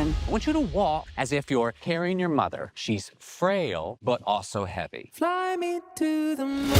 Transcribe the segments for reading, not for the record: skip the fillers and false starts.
Harrelson, I want you to walk as if you're carrying your mother. She's frail, but also heavy. Fly me to the moon.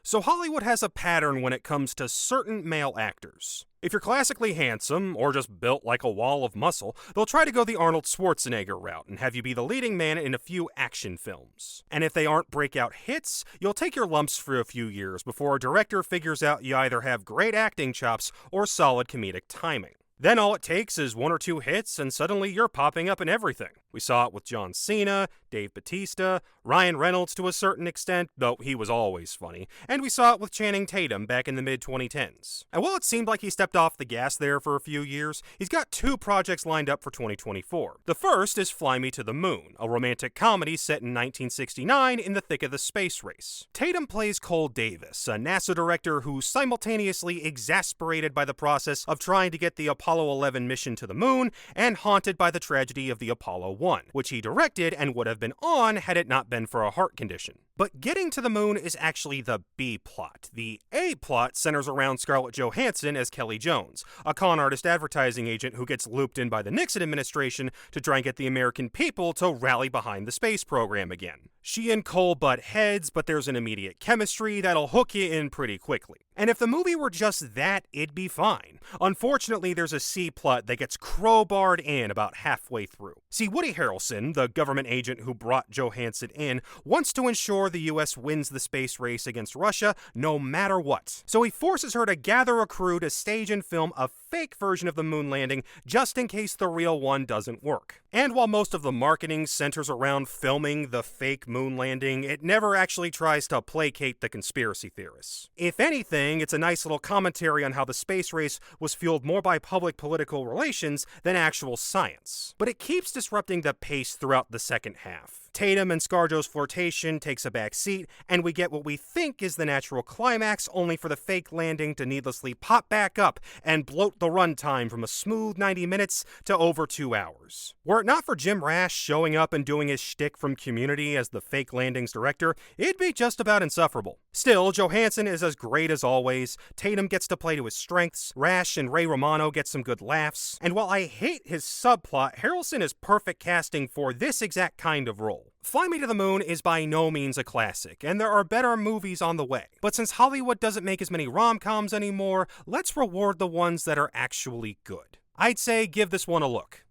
So Hollywood has a pattern when it comes to certain male actors. If you're classically handsome, or just built like a wall of muscle, they'll try to go the Arnold Schwarzenegger route and have you be the leading man in a few action films. And if they aren't breakout hits, you'll take your lumps for a few years before a director figures out you either have great acting chops or solid comedic timing. Then all it takes is one or two hits and suddenly you're popping up in everything. We saw it with John Cena, Dave Bautista, Ryan Reynolds to a certain extent, though he was always funny, and we saw it with Channing Tatum back in the mid-2010s. And while it seemed like he stepped off the gas there for a few years, he's got two projects lined up for 2024. The first is Fly Me to the Moon, a romantic comedy set in 1969 in the thick of the space race. Tatum plays Cole Davis, a NASA director who's simultaneously exasperated by the process of trying to get the Apollo 11 mission to the moon and haunted by the tragedy of the Apollo 1, which he directed and would have been on had it not been for a heart condition. But getting to the moon is actually the B plot. The A plot centers around Scarlett Johansson as Kelly Jones, a con artist advertising agent who gets looped in by the Nixon administration to try and get the American people to rally behind the space program again. She and Cole butt heads, but there's an immediate chemistry that'll hook you in pretty quickly. And if the movie were just that, it'd be fine. Unfortunately, there's a C plot that gets crowbarred in about halfway through. See, Woody Harrelson, the government agent who brought Johansson in, wants to ensure the US wins the space race against Russia no matter what. So he forces her to gather a crew to stage and film a fake version of the moon landing just in case the real one doesn't work. And while most of the marketing centers around filming the fake moon landing, it never actually tries to placate the conspiracy theorists. If anything, it's a nice little commentary on how the space race was fueled more by public political relations than actual science. But it keeps disrupting the pace throughout the second half. Tatum and ScarJo's flirtation takes a back seat, and we get what we think is the natural climax, only for the fake landing to needlessly pop back up and bloat the runtime from a smooth 90 minutes to over 2 hours. Were it not for Jim Rash showing up and doing his shtick from Community as the fake landings director, it'd be just about insufferable. Still, Johansson is as great as always, Tatum gets to play to his strengths, Rash and Ray Romano get some good laughs, and while I hate his subplot, Harrelson is perfect casting for this exact kind of role. Fly Me to the Moon is by no means a classic, and there are better movies on the way. But since Hollywood doesn't make as many rom-coms anymore, let's reward the ones that are actually good. I'd say give this one a look.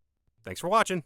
Thanks for watching.